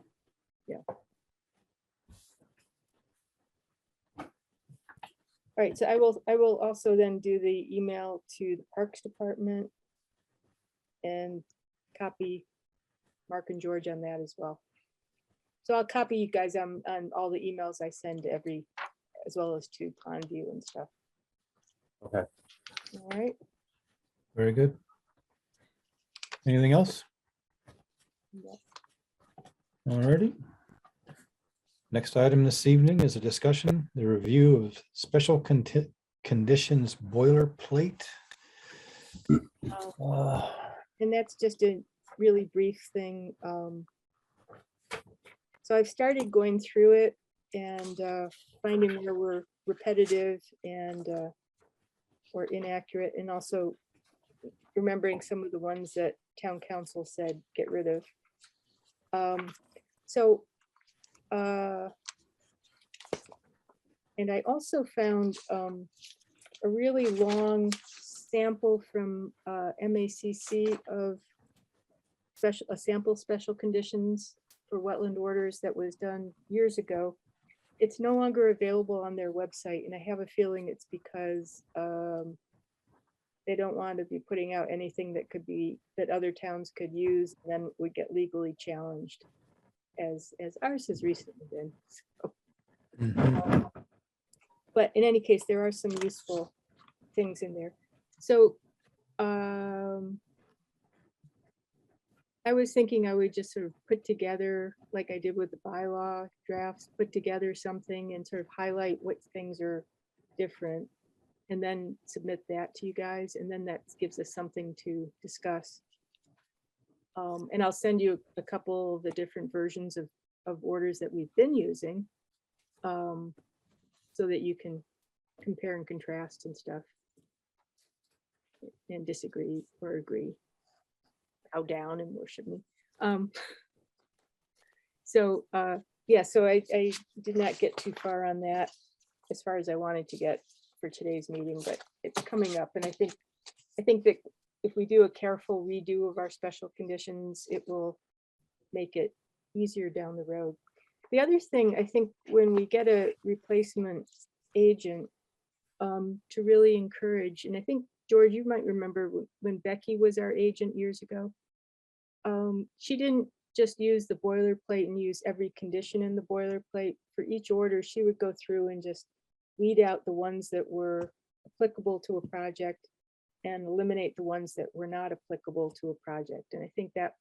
All right, so I will also then do the email to the Parks Department and copy Mark and George on that as well. So I'll copy you guys on all the emails I send to as well as to Pondview and stuff. Okay. All right. Very good. Anything else? Yeah. All righty. Next item this evening is a discussion, the review of special conditions boilerplate. And that's just a really brief thing. So I've started going through it and finding where we're repetitive and or inaccurate, and also remembering some of the ones that town council said get rid of. And I also found a really long sample from MACC of special conditions for wetland orders that was done years ago. It's no longer available on their website, and I have a feeling it's because they don't want to be putting out anything that other towns could use, and then would get legally challenged, as ours has recently been. So. But in any case, there are some useful things in there. So I was thinking I would just sort of put together, like I did with the bylaw drafts, put together something and sort of highlight what things are different, and then submit that to you guys. And then that gives us something to discuss. And I'll send you a couple of the different versions of orders that we've been using, so that you can compare and contrast and stuff, and disagree or agree. Bow down and worship me. Yeah, so I did not get too far on that as far as I wanted to get for today's meeting, but it's coming up, and I think that if we do a careful redo of our special conditions, it will make it easier down the road. The other thing, I think, when we get a replacement agent, to really encourage, and I think, George, you might remember when Becky was our agent years ago, she didn't just use the boilerplate and use every condition in the boilerplate. For each order, she would go through and just weed out the ones that were applicable to a project and eliminate the ones that were not applicable to a project. And I think that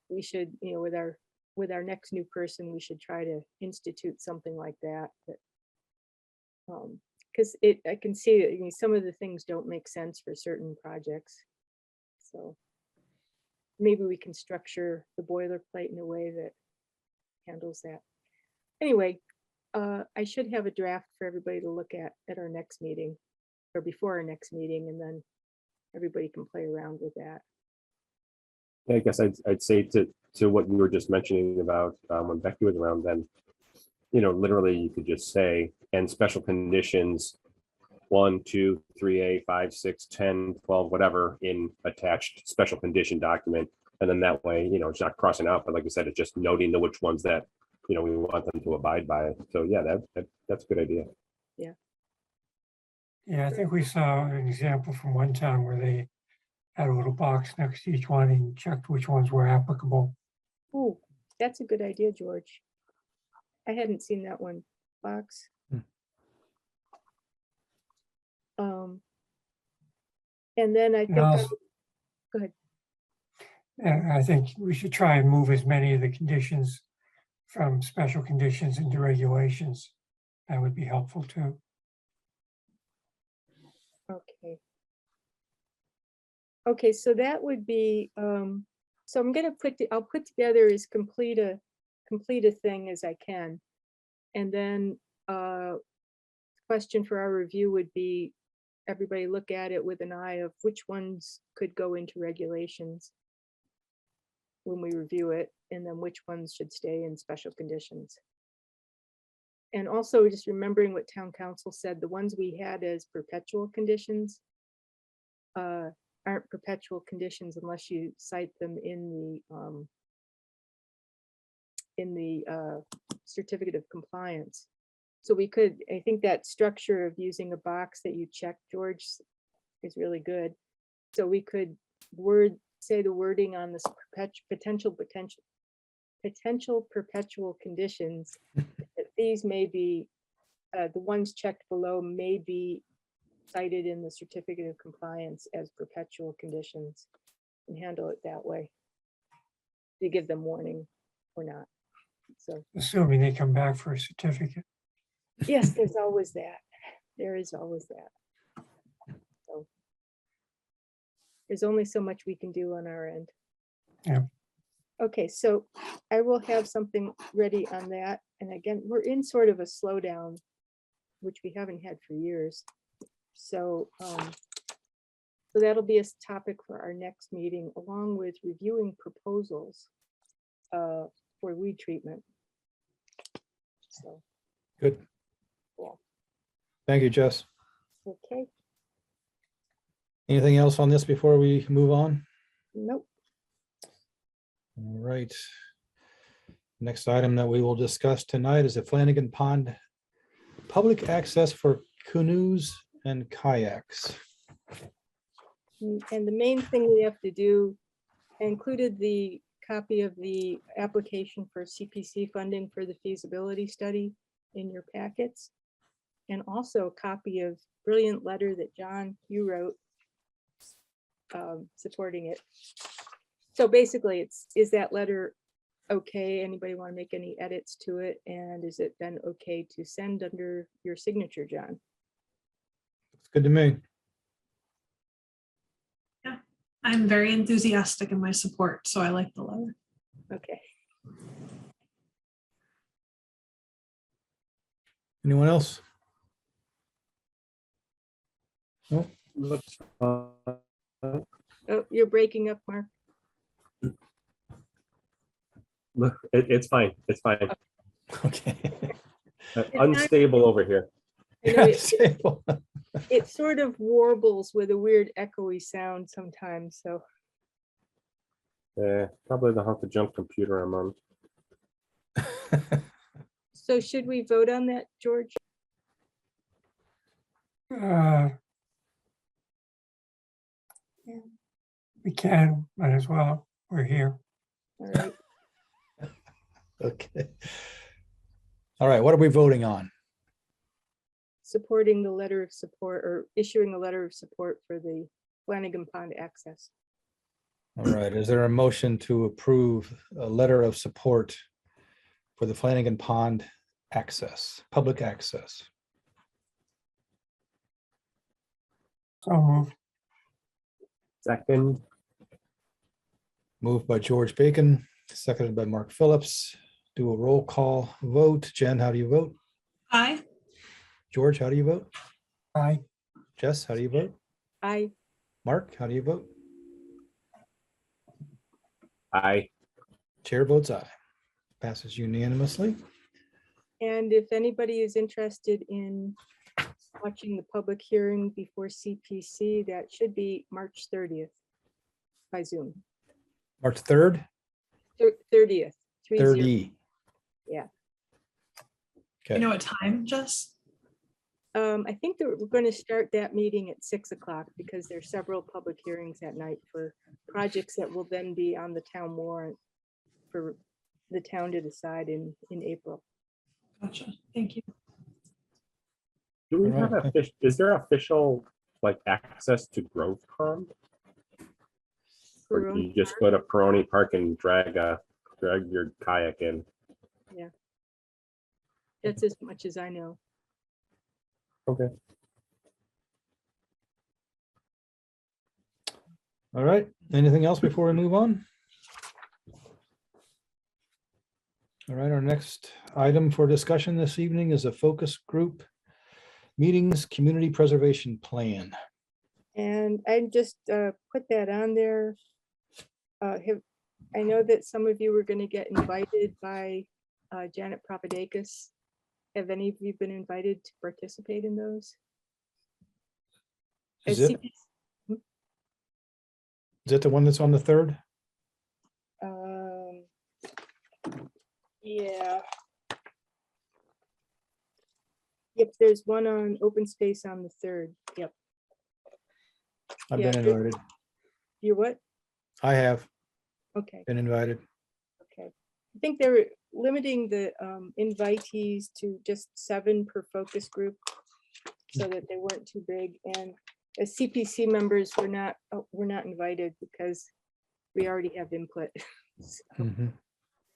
we should, you know, with our next new person, we should try to institute something like that. Because I can see that, you know, some of the things don't make sense for certain projects. So maybe we can structure the boilerplate in a way that handles that. Anyway, I should have a draft for everybody to look at our next meeting, or before our next meeting, and then everybody can play around with that. I guess I'd say to what you were just mentioning about when Becky was around, then, you know, literally you could just say, and special conditions 1, 2, 3A, 5, 6, 10, 12, whatever, in attached special condition document. And then that way, you know, it's not crossing out, but like I said, it's just noting the which ones that, you know, we want them to abide by. So yeah, that's a good idea. Yeah. Yeah, I think we saw an example from one town where they had a little box next to each one and checked which ones were applicable. Ooh, that's a good idea, George. I hadn't seen that one box. Hmm. And then I think, And also- go ahead. And I think we should try and move as many of the conditions from special conditions into regulations. That would be helpful too. Okay. Okay, so that would be, so I'm gonna I'll put together as complete a thing as I can. And then, question for our review would be, everybody look at it with an eye of which ones could go into regulations when we review it, and then which ones should stay in special conditions. And also just remembering what town council said, the ones we had as perpetual conditions aren't perpetual conditions unless you cite them in the certificate of compliance. So we could, I think that structure of using a box that you check, George, is really good. So we could say the wording on this potential perpetual conditions. That these may be, the ones checked below may be cited in the certificate of compliance as perpetual conditions, and handle it that way. To give them warning or not. So, Assuming they come back for a certificate. yes, there's always that. There is always that. So there's only so much we can do on our end. Yeah. Okay, so I will have something ready on that. And again, we're in sort of a slowdown, which we haven't had for years. So, so that'll be a topic for our next meeting, along with reviewing proposals for weed treatment. So, Good. Cool. Thank you, Jess. okay, Anything else on this before we move on? nope. All right. Next item that we will discuss tonight is the Flanagan Pond public access for canoes and kayaks. And the main thing we have to do, I included the copy of the application for CPC funding for the feasibility study in your packets. And also a copy of brilliant letter that John, you wrote, supporting it. So basically is that letter okay? Anybody want to make any edits to it? And is it then okay to send under your signature, John? It's good to me. I'm very enthusiastic in my support, so I like the letter. Okay. Anyone else? No? Looks fine. Oh, you're breaking up, Mark. Look, it's fine. It's fine. Okay. Unstable over here. I know it sort of warbles with a weird echoey sound sometimes, so. Probably the hunk of junk computer I'm on. So should we vote on that, George? We can, might as well. We're here. All right, Okay. All right, what are we voting on? supporting the letter of support, or issuing a letter of support for the Flanagan Pond access. All right, is there a motion to approve a letter of support for the Flanagan Pond access, public access? So moved. Second, Moved by George Bacon, seconded by Mark Phillips. Do a roll call vote. Jen, how do you vote? Aye. George, how do you vote? Aye. Jess, how do you vote? I, Mark, how do you vote? aye. Chair votes aye. Passes unanimously. and if anybody is interested in watching the public hearing before CPC, that should be March 30th by Zoom. March 3rd, 30th. 30. 30. Yeah. Okay. You know what time, Jess? I think that we're going to start that meeting at 6 o'clock because there's several public hearings at night for projects that will then be on the town warrant for the town to decide in April. Gotcha. Thank you. Do we have Alright. is there official like access to Grove Pond? Or do you just go to Peroni Park and drag your kayak in? That's as much as I know. Okay. All right, anything else before we move on? All right, our next item for discussion this evening is a focus group meetings, community preservation plan. And I just put that on there. I know that some of you were going to get invited by Janet Papadakis. Have any of you been invited to participate in those? Is As it, is it the one that's on the 3rd? Yeah. Yep, there's one on open space on the 3rd. Yep. I've Yeah, been there- invited. You what? I have Okay. been invited. Okay, I think they were limiting the invitees to just 7 per focus group so that they weren't too big. And as CPC members, we're not invited because we already have input. Mhm.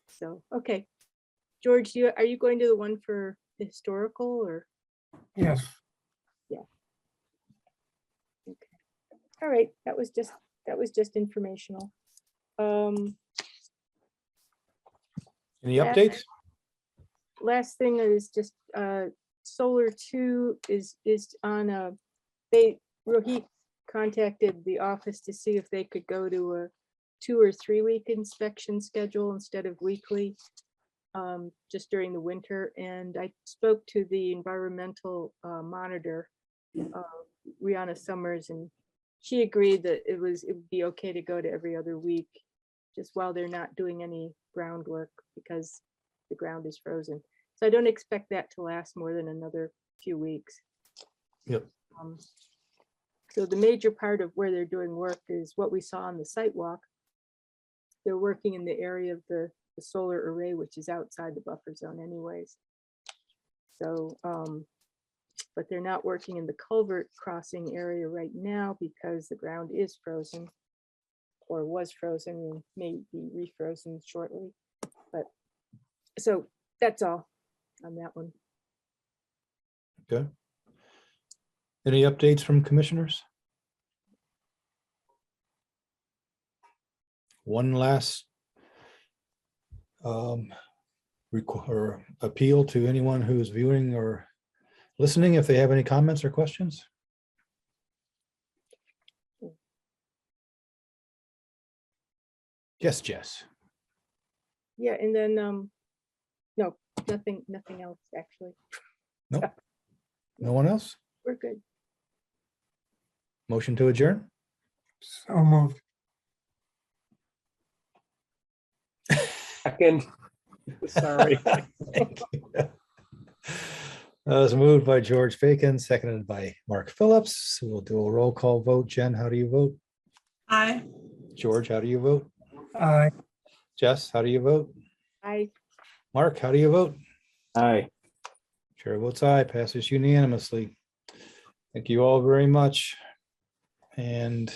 So, okay. George, are you going to the one for the historical or? Yes, Okay. All right, that was just informational. Any Yeah. updates? Last thing is just Solar 2 is on Rohit contacted the office to see if they could go to a 2 or 3 week inspection schedule instead of weekly, just during the winter. And I spoke to the environmental monitor, Rihanna Summers, and she agreed that it would be okay to go to every other week, just while they're not doing any groundwork because the ground is frozen. So I don't expect that to last more than another few weeks. Yep. So the major part of where they're doing work is what we saw on the site walk. They're working in the area of the solar array, which is outside the buffer zone anyways. So, but they're not working in the culvert crossing area right now because the ground is frozen or was frozen and may be refrozen shortly. But so that's all on that one. Okay. Any updates from commissioners? One last appeal to anyone who's viewing or listening, if they have any comments or questions. Yes, Jess. Yeah, and then no, nothing else actually. Nope. No one else? We're good. Motion to adjourn? so moved. Second. Sorry. Thank you. That was moved by George Bacon, seconded by Mark Phillips. We'll do a roll call vote. Jen, how do you vote? Aye. George, how do you vote? Aye. Jess, how do you vote? Mark, how do you vote? Aye. Chair votes aye, passes unanimously. Thank you all very much. And